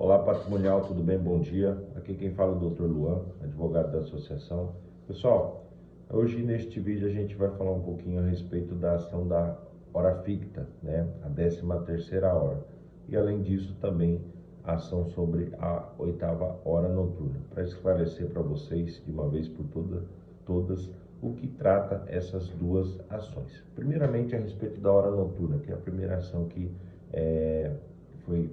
Olá, patrimonial, tudo bem? Bom dia. Aqui quem fala é o Dr. Luan, advogado da associação. Pessoal, hoje neste vídeo a gente vai falar um pouquinho a respeito da ação da hora ficta, né? A 13ª hora. E além disso também a ação sobre a 8ª hora noturna, para esclarecer para vocês de uma vez por todas o que trata essas duas ações. Primeiramente a respeito da hora noturna, que é a primeira ação que foi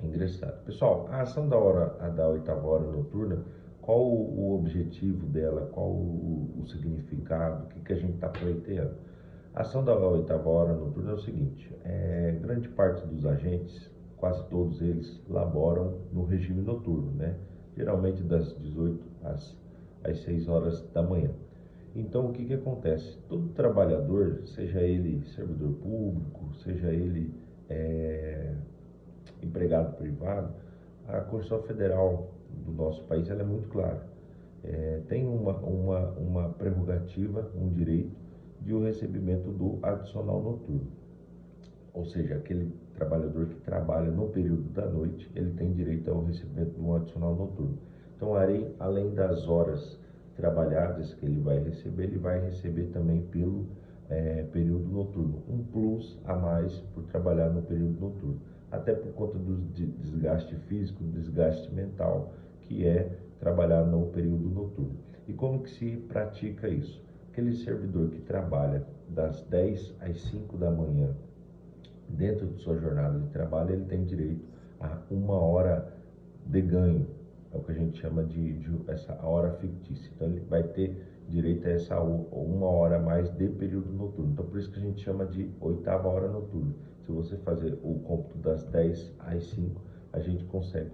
ingressado. Pessoal, a ação da 8ª hora noturna, qual o objetivo dela, qual o significado, o que a gente está pleiteando? A ação da 8ª hora noturna é o seguinte, grande parte dos agentes, quase todos eles, laboram no regime noturno, né? Geralmente das 18 às 6 horas da manhã. Então, o que acontece? Todo trabalhador, seja ele servidor público, seja ele empregado privado, a Constituição Federal do nosso país ela é muito clara. Tem uma prerrogativa, um direito de o recebimento do adicional noturno. Ou seja, aquele trabalhador que trabalha no período da noite, ele tem direito ao recebimento de um adicional noturno. Então, além das horas trabalhadas que ele vai receber também pelo período noturno, um plus a mais por trabalhar no período noturno, até por conta do desgaste físico, do desgaste mental, que é trabalhar no período noturno. E como que se pratica isso? Aquele servidor que trabalha das 10 às 5 da manhã, dentro de sua jornada de trabalho, ele tem direito a 1 hora de ganho, é o que a gente chama de essa hora fictícia. Então ele vai ter direito a essa 1 hora a mais de período noturno. Então por isso que a gente chama de 8ª hora noturna. Se você fazer o cômputo das 10 às 5, a gente consegue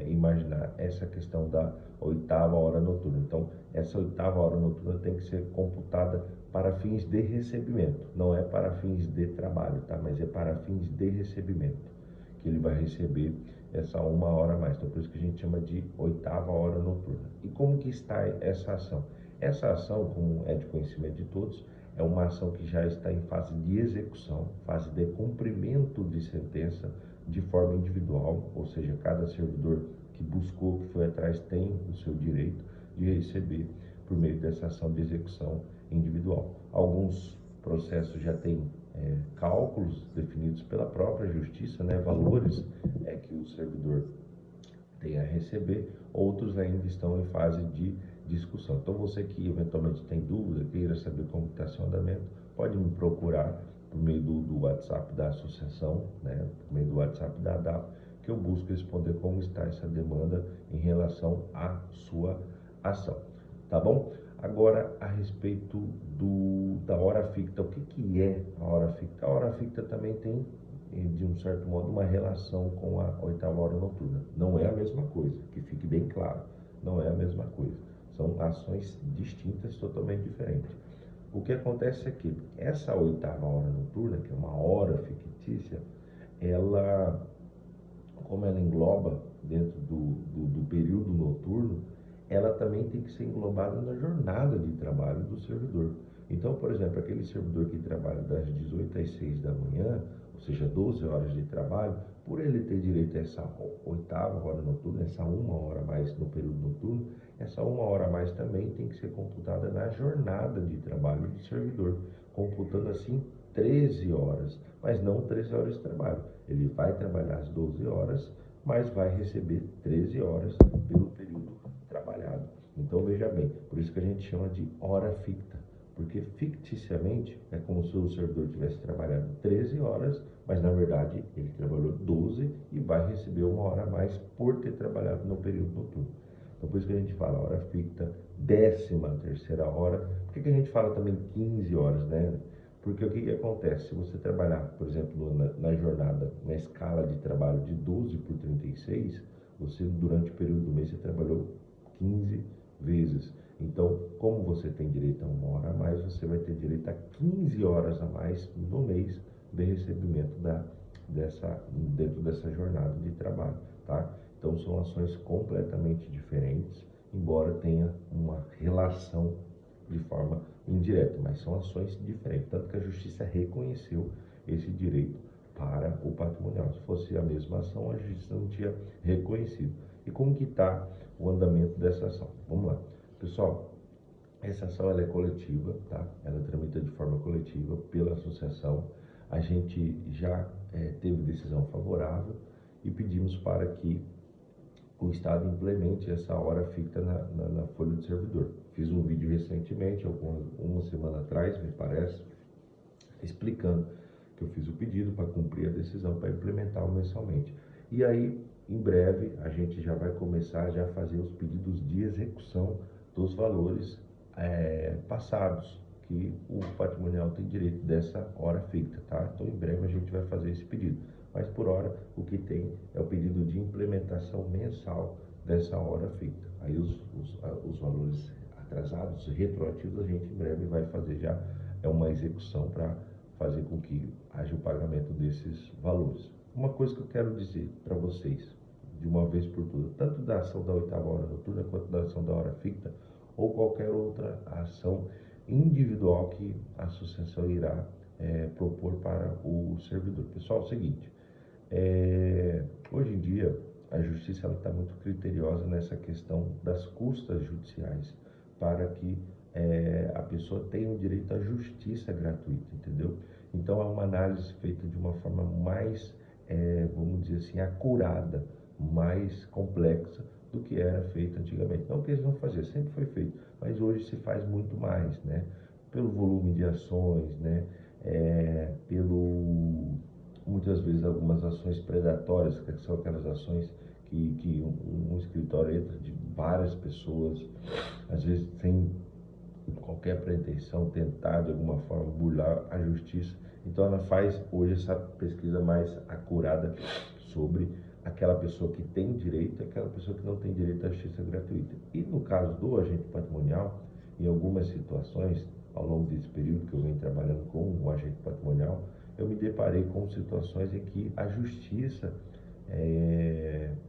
imaginar essa questão da 8ª hora noturna. Então essa 8ª hora noturna tem que ser computada para fins de recebimento, não é para fins de trabalho, tá? Mas é para fins de recebimento, que ele vai receber essa 1 hora a mais. Então, por isso que a gente chama de 8ª hora noturna. E como que está essa ação? Essa ação, como é de conhecimento de todos, é uma ação que já está em fase de execução, fase de cumprimento de sentença de forma individual, ou seja, cada servidor que buscou, que foi atrás, tem o seu direito de receber por meio dessa ação de execução individual. Alguns processos já têm cálculos definidos pela própria justiça, né, valores que o servidor tem a receber, outros ainda estão em fase de discussão. Então você que eventualmente tem dúvida, queira saber como está seu andamento, pode me procurar por meio do WhatsApp da associação, né, por meio do WhatsApp da ADAP, que eu busco responder como está essa demanda em relação à sua ação, tá bom? Agora, a respeito da hora ficta, o que é a hora ficta? A hora ficta também tem, de um certo modo, uma relação com a 8ª hora noturna. Não é a mesma coisa, que fique bem claro, não é a mesma coisa. São ações distintas, totalmente diferentes. O que acontece é que essa 8ª hora noturna, que é uma hora fictícia, como ela engloba dentro do período noturno, ela também tem que ser englobada na jornada de trabalho do servidor. Então, por exemplo, aquele servidor que trabalha das 18 às 6 da manhã, ou seja, 12 horas de trabalho, por ele ter direito a essa 8ª hora noturna, essa 1 hora a mais no período noturno, essa 1 hora a mais também tem que ser computada na jornada de trabalho do servidor, computando assim 13 horas, mas não 13 horas de trabalho. Ele vai trabalhar as 12 horas, mas vai receber 13 horas pelo período trabalhado. Então veja bem, por isso que a gente chama de hora ficta, porque ficticiamente é como se o servidor tivesse trabalhado 13 horas, mas na verdade ele trabalhou 12 e vai receber 1 hora a mais por ter trabalhado no período noturno. Então por isso que a gente fala hora ficta, 13ª hora. Por que a gente fala também 15 horas, né? Porque o que acontece? Se você trabalhar, por exemplo, na jornada, na escala de trabalho de 12 por 36, você, durante o período do mês, você trabalhou 15 vezes. Então, como você tem direito a 1 hora a mais, você vai ter direito a 15 horas a mais no mês de recebimento dentro dessa jornada de trabalho, tá? Então, são ações completamente diferentes, embora tenha uma relação de forma indireta, mas são ações diferentes, tanto que a justiça reconheceu esse direito para o patrimonial. Se fosse a mesma ação, a justiça não tinha reconhecido. E como que está o andamento dessa ação? Vamos lá. Pessoal, essa ação ela é coletiva, tá? Ela tramita de forma coletiva pela associação. A gente já teve decisão favorável e pedimos para que o Estado implemente essa hora ficta na folha do servidor. Fiz um vídeo recentemente, uma semana atrás, me parece, explicando que eu fiz o pedido para cumprir a decisão, para implementar mensalmente. E aí, em breve, a gente já vai começar a fazer os pedidos de execução dos valores passados, que o patrimonial tem direito dessa hora ficta, tá? Então, em breve a gente vai fazer esse pedido. Mas, por hora, o que tem é o pedido de implementação mensal dessa hora ficta. Aí, os valores atrasados, retroativos, a gente em breve vai fazer já uma execução para fazer com que haja o pagamento desses valores. Uma coisa que eu quero dizer para vocês, de uma vez por todas, tanto da ação da 8ª hora noturna quanto da ação da hora ficta, ou qualquer outra ação individual que a associação irá propor para o servidor. Pessoal, é o seguinte, hoje em dia a justiça está muito criteriosa nessa questão das custas judiciais, para que a pessoa tenha o direito à justiça gratuita, entendeu? Então é uma análise feita de uma forma mais, vamos dizer assim, acurada, mais complexa do que era feito antigamente. Não que eles não faziam, sempre foi feito, mas hoje se faz muito mais, né? Pelo volume de ações, né? Muitas vezes algumas ações predatórias, que são aquelas ações que um escritório entra de várias pessoas, às vezes sem qualquer pretensão, tentar de alguma forma burlar a justiça. Então ela faz hoje essa pesquisa mais acurada sobre aquela pessoa que tem direito e aquela pessoa que não tem direito à justiça gratuita. E no caso do agente patrimonial, em algumas situações, ao longo desse período que eu venho trabalhando com o agente patrimonial, eu me deparei com situações em que a justiça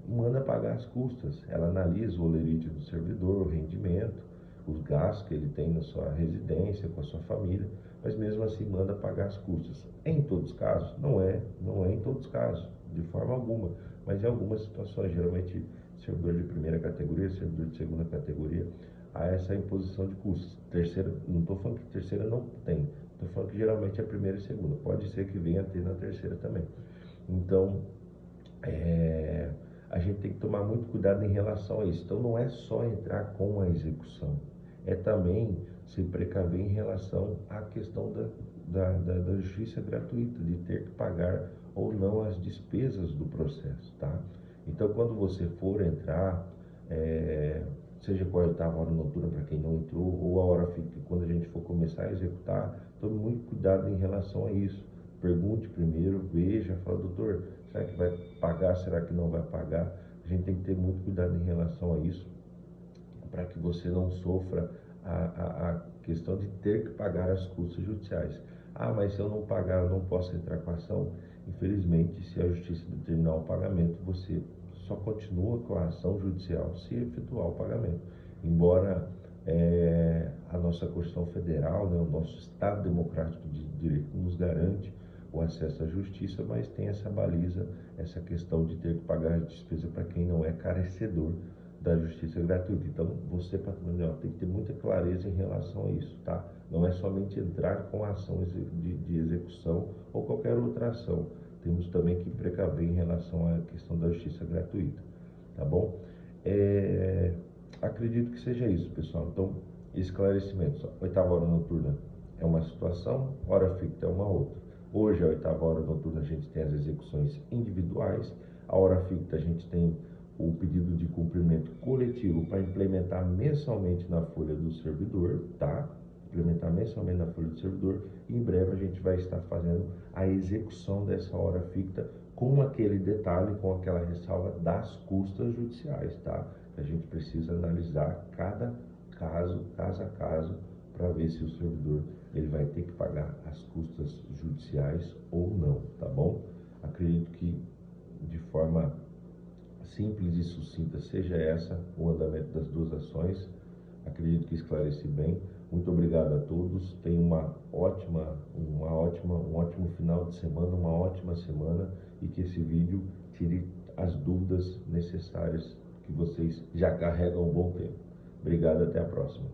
manda pagar as custas. Ela analisa o holerite do servidor, o rendimento, os gastos que ele tem na sua residência, com a sua família, mas mesmo assim manda pagar as custas. Em todos os casos, não é em todos os casos, de forma alguma, mas em algumas situações, geralmente servidor de primeira categoria, servidor de segunda categoria, há essa imposição de custos. Terceira, não estou falando que terceira não tem, estou falando que geralmente é primeira e segunda, pode ser que venha a ter na terceira também. Então, a gente tem que tomar muito cuidado em relação a isso. Então não é só entrar com a execução, é também se precaver em relação à questão da justiça gratuita, de ter que pagar ou não as despesas do processo, tá? Então quando você for entrar, seja com a 8ª hora noturna para quem não entrou, ou a hora fica, quando a gente for começar a executar, tome muito cuidado em relação a isso. Pergunte primeiro, veja, fala, doutor, será que vai pagar, será que não vai pagar? A gente tem que ter muito cuidado em relação a isso, para que você não sofra a questão de ter que pagar as custas judiciais. Ah, mas se eu não pagar, eu não posso entrar com a ação. Infelizmente, se a justiça determinar o pagamento, você só continua com a ação judicial se efetuar o pagamento. Embora a nossa Constituição Federal, né, o nosso Estado Democrático de Direito nos garante o acesso à justiça, mas tem essa baliza, essa questão de ter que pagar a despesa para quem não é carecedor da justiça gratuita. Então, você, patrimonial, tem que ter muita clareza em relação a isso, tá? Não é somente entrar com a ação de execução ou qualquer outra ação. Temos também que precaver em relação à questão da justiça gratuita, tá bom? Acredito que seja isso, pessoal. Então, esclarecimento. 8ª hora noturna é uma situação, hora ficta é uma outra. Hoje, a 8ª hora noturna, a gente tem as execuções individuais. A hora ficta, a gente tem o pedido de cumprimento coletivo para implementar mensalmente na folha do servidor, tá? Implementar mensalmente na folha do servidor. E em breve a gente vai estar fazendo a execução dessa hora ficta com aquele detalhe, com aquela ressalva das custas judiciais, tá? A gente precisa analisar cada caso a caso, para ver se o servidor ele vai ter que pagar as custas judiciais ou não, tá bom? Acredito que de forma simples e sucinta seja essa o andamento das duas ações. Acredito que esclareci bem. Muito obrigado a todos. Tenham um ótimo final de semana, uma ótima semana, e que esse vídeo tire as dúvidas necessárias que vocês já carregam há um bom tempo. Obrigado, até a próxima.